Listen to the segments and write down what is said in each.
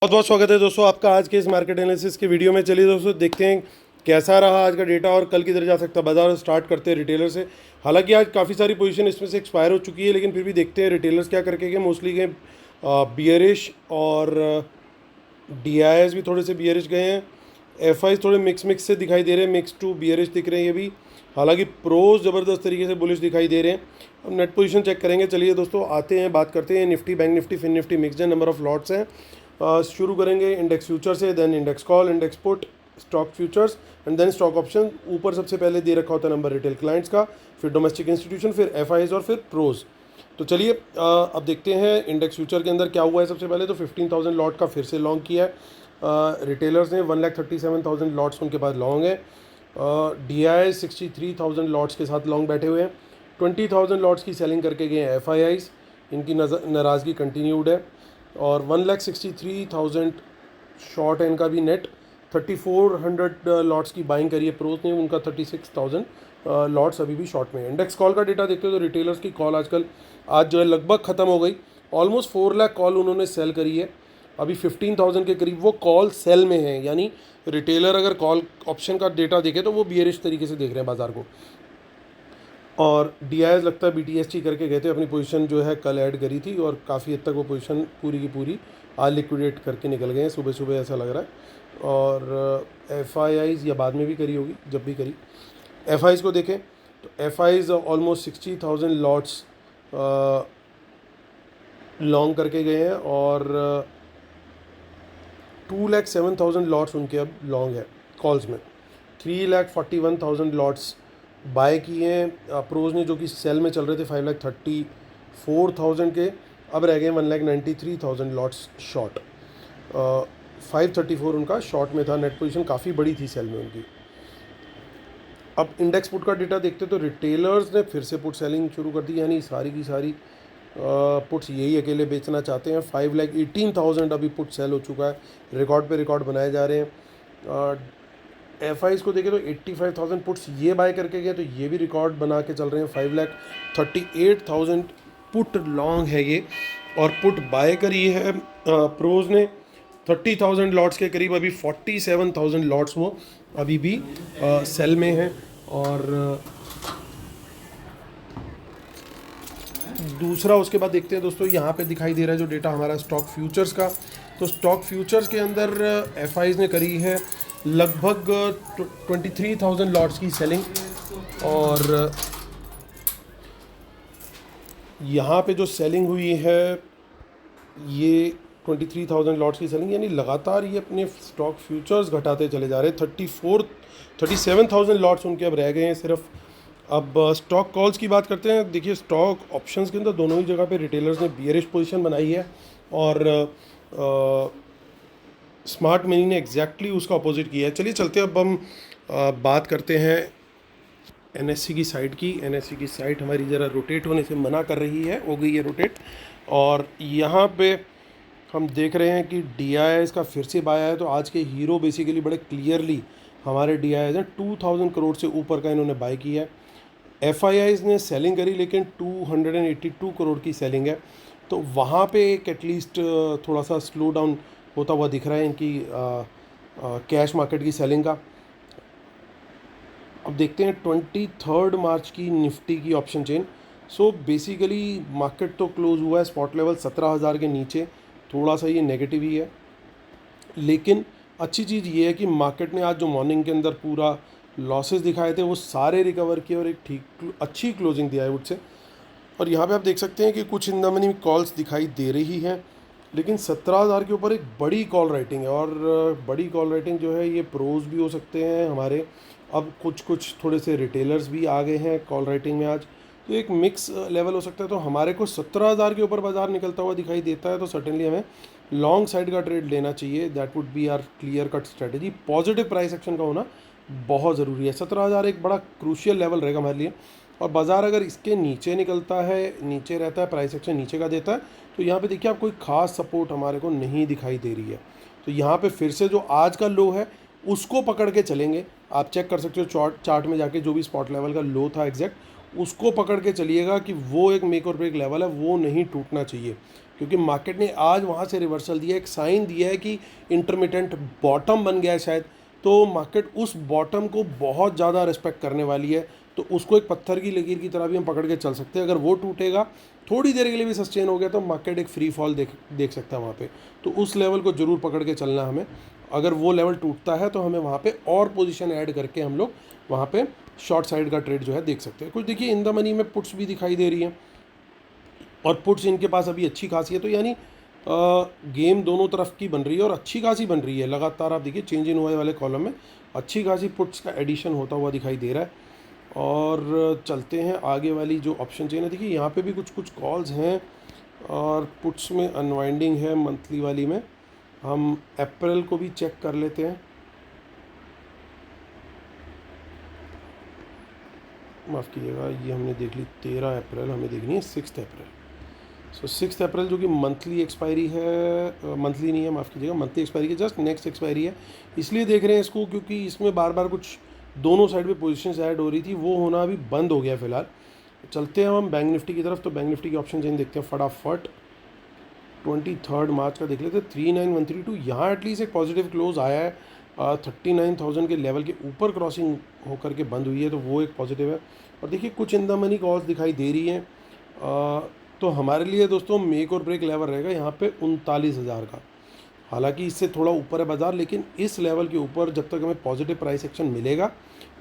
बहुत बहुत स्वागत है दोस्तों आपका आज के इस मार्केट एनालिसिस के वीडियो में। चलिए दोस्तों देखते हैं कैसा रहा आज का डेटा और कल किधर जा सकता है बाजार। स्टार्ट करते हैं रिटेलर से। हालांकि आज काफ़ी सारी पोजीशन इसमें से एक्सपायर हो चुकी है, लेकिन फिर भी देखते हैं रिटेलर्स क्या करके गए। मोस्टली गए बियरिश और डीआईएस भी थोड़े से बियरिश गए हैं। एफआईज थोड़े मिक्स से दिखाई दे रहे हैं, मिक्स टू बियरिश दिख रहे हैं ये भी। हालांकि प्रोज ज़बरदस्त तरीके से बुलिश दिखाई दे रहे हैं। अब नेट पोजीशन चेक करेंगे। चलिए दोस्तों आते हैं, बात करते हैं Nifty, Bank Nifty, Fin Nifty, mixed number of lots हैं। शुरू करेंगे इंडेक्स फ्यूचर से, then index call, index put, stock futures and then stock option. ऊपर सबसे पहले दे रखा होता है नंबर रिटेल क्लाइंट्स का, फिर डोमेस्टिक इंस्टीट्यूशन, फिर एफआईज और फिर प्रोज। तो चलिए अब देखते हैं इंडेक्स फ्यूचर के अंदर क्या हुआ है। सबसे पहले तो 15,000 लॉट का फिर से लॉन्ग किया है रिटेलर्स ने। 1,37,000 लॉट्स उनके पास लॉन्ग है। DI 63,000 लॉट्स के साथ लॉन्ग बैठे हुए हैं। 20,000 लॉट्स की सेलिंग करके गए हैं एफआईआईज, इनकी नाराज़गी कंटिन्यूड है। और 1,63,000 शॉर्ट है इनका भी नेट। 3,400 लॉट्स की बाइंग करी है प्रोज ने, उनका 36,000 लॉट्स अभी भी शॉर्ट में है। इंडेक्स कॉल का डेटा देखते हो तो रिटेलर्स की कॉल आजकल आज जो है लगभग ख़त्म हो गई। ऑलमोस्ट 4 लाख कॉल उन्होंने सेल करी है। अभी 15,000 के करीब वो कॉल सेल में है, यानी रिटेलर अगर कॉल ऑप्शन का डेटा देखे तो वो बियरिश तरीके से देख रहे हैं बाजार को। और डीआईएस लगता है BTST करके गए थे, अपनी पोजीशन जो है कल ऐड करी थी और काफ़ी हद तक वो पोजीशन पूरी की पूरी आज लिक्विडेट करके निकल गए हैं सुबह सुबह, ऐसा लग रहा है। और एफआईआईज या बाद में भी करी होगी, जब भी करी। एफआईज को देखें तो एफआईज ऑलमोस्ट 60,000 लॉट्स लॉन्ग करके गए हैं और 2,07,000 लॉट्स उनके अब लॉन्ग है कॉल्स में। 3,41,000 लॉट्स बाय किए हैं प्रोज ने, जो कि सेल में चल रहे थे 5,34,000 के, अब रह गए 1,93,000 लॉट्स शॉर्ट। 534 उनका शॉर्ट में था। नेट पोजीशन काफ़ी बड़ी थी सेल में उनकी। अब इंडेक्स पुट का डेटा देखते तो रिटेलर्स ने फिर से पुट सेलिंग शुरू कर दी, यानी सारी की सारी पुट्स यही अकेले बेचना चाहते हैं। 5,18,000 अभी पुट सेल हो चुका है। रिकॉर्ड पे रिकॉर्ड बनाए जा रहे हैं। एफआईज को देखें तो 85,000 पुट्स ये बाय करके गए, तो ये भी रिकॉर्ड बना के चल रहे हैं। 5,38,000 पुट लॉन्ग है ये, और पुट बाय करी है प्रोज ने 30,000 लॉट्स के करीब। अभी 47,000 लॉट्स वो अभी भी सेल में है। और दूसरा उसके बाद देखते हैं दोस्तों, यहाँ पे दिखाई दे रहा है जो डेटा हमारा स्टॉक फ्यूचर्स का। तो स्टॉक फ्यूचर्स के अंदर एफआईज ने करी है लगभग 23,000 लॉट्स की सेलिंग। और यहाँ पे जो सेलिंग हुई है ये 23,000 लॉट्स की सेलिंग, यानी लगातार ये अपने स्टॉक फ्यूचर्स घटाते चले जा रहे हैं। 37,000 लॉट्स उनके अब रह गए हैं सिर्फ। अब स्टॉक कॉल्स की बात करते हैं। देखिए स्टॉक ऑप्शंस के अंदर दोनों ही जगह पे रिटेलर्स ने बियरिश पोजीशन बनाई है, और स्मार्ट मनी ने एग्जैक्टली उसका अपोजिट किया है। चलिए चलते हैं, अब हम बात करते हैं NSE की साइड की। NSE की साइड हमारी ज़रा रोटेट होने से मना कर रही है, हो गई है रोटेट। और यहाँ पे हम देख रहे हैं कि DIIs का फिर से बाय आया। तो आज के हीरो बेसिकली बड़े क्लियरली हमारे DIIs हैं। 2,000 करोड़ से ऊपर का इन्होंने बाय किया है। एफआईआईज ने सेलिंग करी, लेकिन 282 करोड़ की सेलिंग है। तो वहाँ पे एक एटलीस्ट थोड़ा सा स्लो डाउन होता हुआ दिख रहा है इनकी कैश मार्केट की सेलिंग का। अब देखते हैं 23 मार्च की निफ्टी की option chain. So basically market तो क्लोज हुआ है स्पॉट लेवल 17,000 के नीचे, थोड़ा सा ये नेगेटिव ही है। लेकिन अच्छी चीज़ ये है कि मार्केट ने आज जो मॉर्निंग के अंदर पूरा लॉसेस दिखाए थे वो सारे रिकवर किए और एक ठीक अच्छी क्लोजिंग दिया है से। और यहाँ पे आप देख सकते हैं कि कुछ इन द मनी कॉल्स दिखाई दे रही हैं, लेकिन 17,000 के ऊपर एक बड़ी कॉल राइटिंग है। और बड़ी कॉल राइटिंग जो है ये प्रोज भी हो सकते हैं हमारे। अब कुछ थोड़े से रिटेलर्स भी आ गए हैं कॉल राइटिंग में आज, तो एक मिक्स लेवल हो सकता है। तो हमारे को 17,000 के ऊपर बाजार निकलता हुआ दिखाई देता है, तो सर्टेनली हमें लॉन्ग साइड का ट्रेड लेना चाहिए। That would be our clear cut strategy. Positive price action का होना बहुत ज़रूरी है। 17,000 एक बड़ा क्रूशियल लेवल रहेगा हमारे लिए। और बाज़ार अगर इसके नीचे निकलता है, नीचे रहता है, प्राइस एक्शन नीचे का देता है, तो यहाँ पे देखिए आप कोई खास सपोर्ट हमारे को नहीं दिखाई दे रही है। तो यहाँ पे फिर से जो आज का लो है उसको पकड़ के चलेंगे। आप चेक कर सकते हो चार्ट में जाके, जो भी स्पॉट लेवल का लो था एग्जैक्ट उसको पकड़ के चलिएगा कि वो एक मेक और ब्रेक लेवल है, वो नहीं टूटना चाहिए, क्योंकि मार्केट ने आज वहाँ से रिवर्सल दिया, एक साइन दिया है कि इंटरमिटेंट बॉटम बन गया है शायद, तो मार्केट उस बॉटम को बहुत ज़्यादा रिस्पेक्ट करने वाली है, तो उसको एक पत्थर की लकीर की तरह भी हम पकड़ के चल सकते हैं। अगर वो टूटेगा, थोड़ी देर के लिए भी सस्टेन हो गया, तो मार्केट एक फ्री फॉल देख सकता है वहाँ पे, तो उस लेवल को ज़रूर पकड़ के चलना हमें। अगर वो लेवल टूटता है तो हमें वहाँ पे और पोजीशन ऐड करके हम लोग वहाँ पे शॉर्ट साइड का ट्रेड जो है देख सकते हैं। कुछ देखिए इन द मनी में पुट्स भी दिखाई दे रही हैं, और पुट्स इनके पास अभी अच्छी खासी है, तो यानी गेम दोनों तरफ की बन रही है और अच्छी खासी बन रही है लगातार। आप देखिए चेंज इन हुए वाले कॉलम में अच्छी खासी पुट्स का एडिशन होता हुआ दिखाई दे रहा है। और चलते हैं आगे वाली जो ऑप्शन चेन है, देखिए यहाँ पे भी कुछ कुछ कॉल्स हैं और पुट्स में अनवाइंडिंग है मंथली वाली में। हम अप्रैल को भी चेक कर लेते हैं, माफ़ कीजिएगा, ये हमने देख ली 13 अप्रैल, हमें देखनी है 6 अप्रैल। सो 6 अप्रैल जो कि मंथली एक्सपायरी है, मंथली नहीं है, माफ़ कीजिएगा, मंथली एक्सपायरी के जस्ट नेक्स्ट एक्सपायरी है, इसलिए देख रहे हैं इसको क्योंकि इसमें बार बार कुछ दोनों साइड पे पोजीशंस ऐड हो रही थी, वो होना अभी बंद हो गया फ़िलहाल। चलते हैं हम बैंक निफ्टी की तरफ, तो बैंक निफ्टी की ऑप्शन चेन देखते हैं फटाफट। 23 मार्च का देख लेते हैं, 39132, यहाँ एटलीस्ट एक पॉजिटिव क्लोज आया है, 39,000 के लेवल के ऊपर क्रॉसिंग होकर के बंद हुई है, तो वो एक पॉजिटिव है। और देखिए कुछ इन द मनी कॉल्स दिखाई दे रही हैं, तो हमारे लिए दोस्तों मेक और ब्रेक लेवल रहेगा यहाँ पे 39,000 का। हालांकि इससे थोड़ा ऊपर है बाज़ार, लेकिन इस लेवल के ऊपर जब तक हमें पॉजिटिव प्राइस एक्शन मिलेगा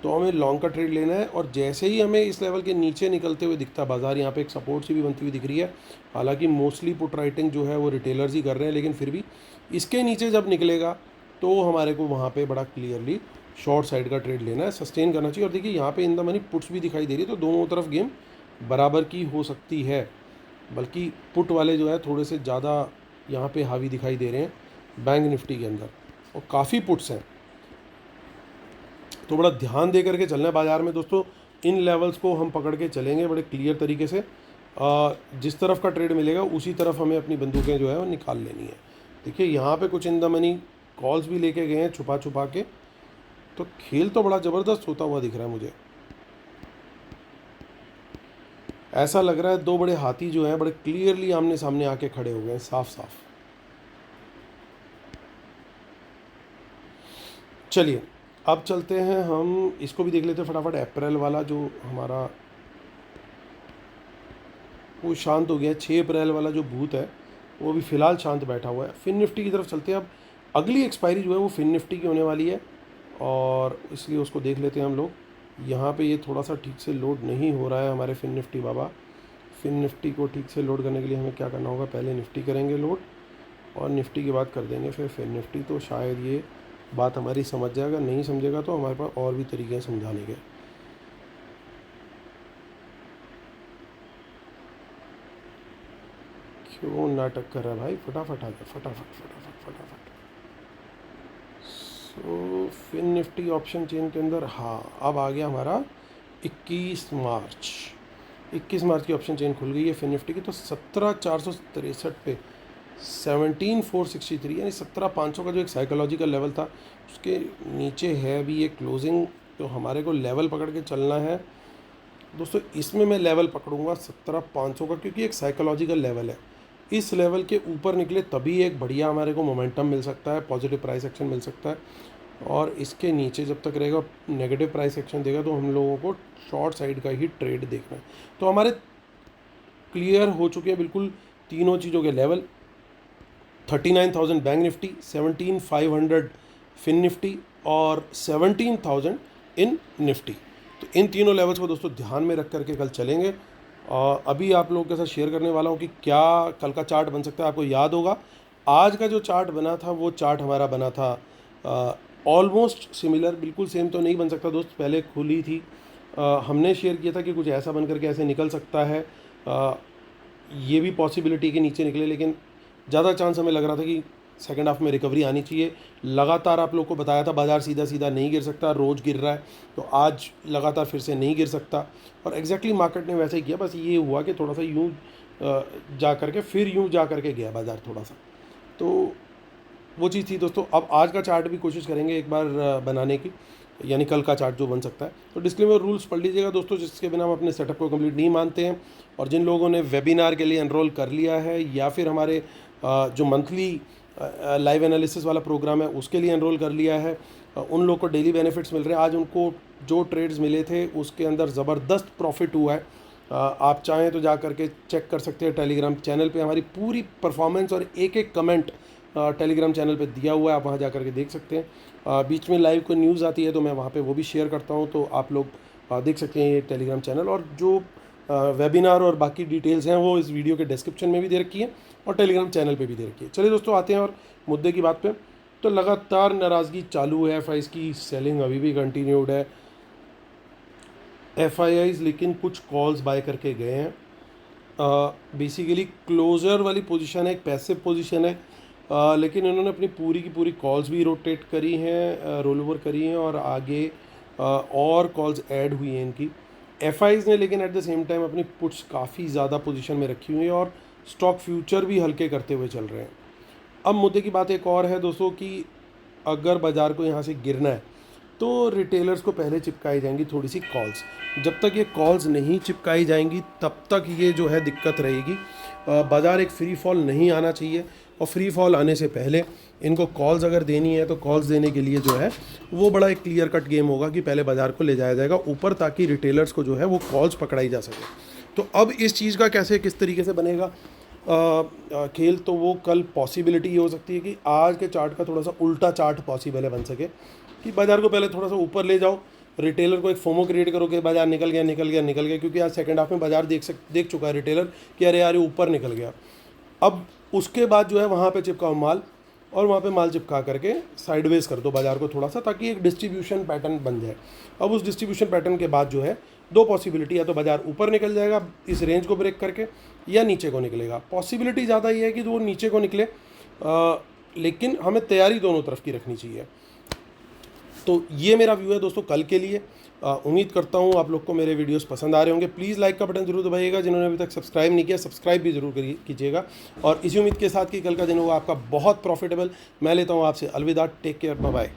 तो हमें लॉन्ग का ट्रेड लेना है। और जैसे ही हमें इस लेवल के नीचे निकलते हुए दिखता है बाज़ार, यहाँ पे एक सपोर्ट सी भी बनती हुई दिख रही है, हालांकि मोस्टली पुट राइटिंग जो है वो रिटेलर्स ही कर रहे हैं, लेकिन फिर भी इसके नीचे जब निकलेगा तो हमारे को वहाँ पे बड़ा क्लियरली शॉर्ट साइड का ट्रेड लेना है, सस्टेन करना चाहिए। और देखिए यहाँ पे इन द मनी पुट्स भी दिखाई दे रही है, तो दोनों तरफ गेम बराबर की हो सकती है, बल्कि पुट वाले जो है थोड़े से ज़्यादा यहाँ पे हावी दिखाई दे रहे हैं बैंक निफ्टी के अंदर, और काफ़ी पुट्स हैं, तो बड़ा ध्यान दे करके चलना है बाज़ार में दोस्तों। इन लेवल्स को हम पकड़ के चलेंगे बड़े क्लियर तरीके से, जिस तरफ का ट्रेड मिलेगा उसी तरफ हमें अपनी बंदूकें जो है वो निकाल लेनी है। देखिए यहाँ पे कुछ इन द मनी कॉल्स भी लेके गए हैं छुपा छुपा के, तो खेल तो बड़ा ज़बरदस्त होता हुआ दिख रहा है मुझे। ऐसा लग रहा है दो बड़े हाथी जो हैं बड़े क्लियरली आमने सामने आके खड़े हो गए हैं, साफ साफ। चलिए अब चलते हैं, हम इसको भी देख लेते हैं फटाफट। अप्रैल वाला जो हमारा वो शांत हो गया, 6 अप्रैल वाला जो भूत है वो भी फ़िलहाल शांत बैठा हुआ है। फिन निफ्टी की तरफ चलते हैं। अब अगली एक्सपायरी जो है वो फिन निफ्टी की होने वाली है, और इसलिए उसको देख लेते हैं हम लोग। यहाँ पे ये थोड़ा सा ठीक से लोड नहीं हो रहा है हमारे फिन निफ्टी बाबा। फिन निफ्टी को ठीक से लोड करने के लिए हमें क्या करना होगा, पहले निफ्टी करेंगे लोड, और निफ्टी की बात कर देंगे फिर फिन निफ्टी, तो शायद ये बात हमारी समझ जाएगा। नहीं समझेगा तो हमारे पास और भी तरीके हैं समझाने के। क्यों नाटक कर रहा है भाई, फटाफट आ जा, फटाफट फटाफट फटाफट। सो फिन निफ्टी ऑप्शन चेन के अंदर, हाँ अब आ गया हमारा 21 मार्च। 21 मार्च की ऑप्शन चेन खुल गई है फिन निफ्टी की, तो 17,463 पे 17,463 यानी 17,500 का जो एक साइकोलॉजिकल लेवल था उसके नीचे है अभी ये क्लोजिंग, तो हमारे को लेवल पकड़ के चलना है दोस्तों। इसमें मैं लेवल पकड़ूंगा 17,500 का, क्योंकि एक साइकोलॉजिकल लेवल है। इस लेवल के ऊपर निकले तभी एक बढ़िया हमारे को मोमेंटम मिल सकता है, पॉजिटिव प्राइस एक्शन मिल सकता है, और इसके नीचे जब तक रहेगा नेगेटिव प्राइस एक्शन देगा तो हम लोगों को शॉर्ट साइड का ही ट्रेड देखना है। तो हमारे क्लियर हो चुके हैं बिल्कुल तीनों चीज़ों के level, 39,000 Bank Nifty, 17,500 Fin Nifty और 17,000 इन निफ्टी। तो इन तीनों लेवल्स को दोस्तों ध्यान में रख करके कल चलेंगे। और अभी आप लोगों के साथ शेयर करने वाला हूँ कि क्या कल का चार्ट बन सकता है। आपको याद होगा आज का जो चार्ट बना था वो चार्ट हमारा बना था ऑलमोस्ट सिमिलर, बिल्कुल सेम तो नहीं बन सकता दोस्त, पहले खुली थी। हमने शेयर किया था कि कुछ ऐसा बन करके ऐसे निकल सकता है, ये भी पॉसिबिलिटी के नीचे निकले, लेकिन ज़्यादा चांस हमें लग रहा था कि सेकंड हाफ में रिकवरी आनी चाहिए। लगातार आप लोग को बताया था बाज़ार सीधा सीधा नहीं गिर सकता, रोज़ गिर रहा है, तो आज लगातार फिर से नहीं गिर सकता, और एग्जैक्टली मार्केट ने वैसे ही किया। बस ये हुआ कि थोड़ा सा यूँ जा करके फिर यूँ जा करके गया बाज़ार थोड़ा सा। तो वो चीज़ थी दोस्तों। अब आज का चार्ट भी कोशिश करेंगे एक बार बनाने की, यानी कल का चार्ट जो बन सकता है। तो डिस्क्लेमर रूल्स पढ़ लीजिएगा दोस्तों, जिसके बिना हम अपने सेटअप को कंप्लीट नहीं मानते हैं। और जिन लोगों ने वेबिनार के लिए एनरोल कर लिया है या फिर हमारे जो मंथली लाइव एनालिसिस वाला प्रोग्राम है उसके लिए एनरोल कर लिया है, उन लोग को डेली बेनिफिट्स मिल रहे हैं। आज उनको जो ट्रेड्स मिले थे उसके अंदर ज़बरदस्त प्रॉफिट हुआ है। आप चाहें तो जा करके चेक कर सकते हैं टेलीग्राम चैनल पे, हमारी पूरी परफॉर्मेंस और एक एक कमेंट टेलीग्राम चैनल पे दिया हुआ है, आप वहाँ जा करके देख सकते हैं। बीच में लाइव कोई न्यूज़ आती है तो मैं वहाँ पे वो भी शेयर करता हूँ, तो आप लोग देख सकते हैं ये टेलीग्राम चैनल। और जो वेबिनार और बाकी डिटेल्स हैं वो इस वीडियो के डिस्क्रिप्शन में भी दे रखी है और टेलीग्राम चैनल पे भी दे रखी है। चलिए दोस्तों आते हैं और मुद्दे की बात पे। तो लगातार नाराज़गी चालू है, एफआईज की सेलिंग अभी भी कंटिन्यूड है। एफआईआईज लेकिन कुछ कॉल्स बाय करके गए हैं। बेसिकली क्लोजर वाली पोजीशन है, एक पैसिव पोजीशन है, लेकिन इन्होंने अपनी पूरी की पूरी कॉल्स भी रोटेट करी हैं, रोल ओवर करी हैं और आगे और कॉल्स ऐड हुई हैं इनकी। एफआईज ने लेकिन एट द सेम टाइम अपनी पुट्स काफ़ी ज़्यादा पोजीशन में रखी हुई है और स्टॉक फ्यूचर भी हल्के करते हुए चल रहे हैं। अब मुद्दे की बात एक और है दोस्तों कि अगर बाज़ार को यहाँ से गिरना है तो रिटेलर्स को पहले चिपकाई जाएंगी थोड़ी सी कॉल्स। जब तक ये कॉल्स नहीं चिपकाई जाएंगी तब तक ये जो है दिक्कत रहेगी। बाज़ार एक फ्री फॉल नहीं आना चाहिए और फ्री फॉल आने से पहले इनको कॉल्स अगर देनी है तो कॉल्स देने के लिए जो है वो बड़ा एक क्लियर कट गेम होगा कि पहले बाज़ार को ले जाया जाएगा ऊपर, ताकि रिटेलर्स को जो है वो कॉल्स पकड़ाई जा सके। तो अब इस चीज़ का कैसे किस तरीके से बनेगा खेल, तो वो कल पॉसिबिलिटी ये हो सकती है कि आज के चार्ट का थोड़ा सा उल्टा चार्ट पॉसिबल है बन सके कि बाज़ार को पहले थोड़ा सा ऊपर ले जाओ, रिटेलर को एक फोमो क्रिएट करो कि बाज़ार निकल गया निकल गया निकल गया, क्योंकि आज सेकंड हाफ में बाज़ार देख चुका है रिटेलर कि अरे यार ये ऊपर निकल गया। अब उसके बाद जो है वहाँ पे चिपकाओ माल और वहाँ पे माल चिपका करके साइडवेज कर दो बाज़ार को थोड़ा सा, ताकि एक डिस्ट्रीब्यूशन पैटर्न बन जाए। अब उस डिस्ट्रीब्यूशन पैटर्न के बाद जो है दो पॉसिबिलिटी, या तो बाज़ार ऊपर निकल जाएगा इस रेंज को ब्रेक करके या नीचे को निकलेगा। पॉसिबिलिटी ज़्यादा ये है कि वो नीचे को निकले, लेकिन हमें तैयारी दोनों तरफ की रखनी चाहिए। तो ये मेरा व्यू है दोस्तों कल के लिए। उम्मीद करता हूँ आप लोग को मेरे वीडियोस पसंद आ रहे होंगे। प्लीज़ लाइक का बटन जरूर दबाइएगा, जिन्होंने अभी तक सब्सक्राइब नहीं किया सब्सक्राइब भी जरूर कीजिएगा। और इसी उम्मीद के साथ कि कल का दिन होगा आपका बहुत प्रॉफिटेबल। मैं लेता हूँ आपसे अलविदा, टेक केयर, बाय बाय।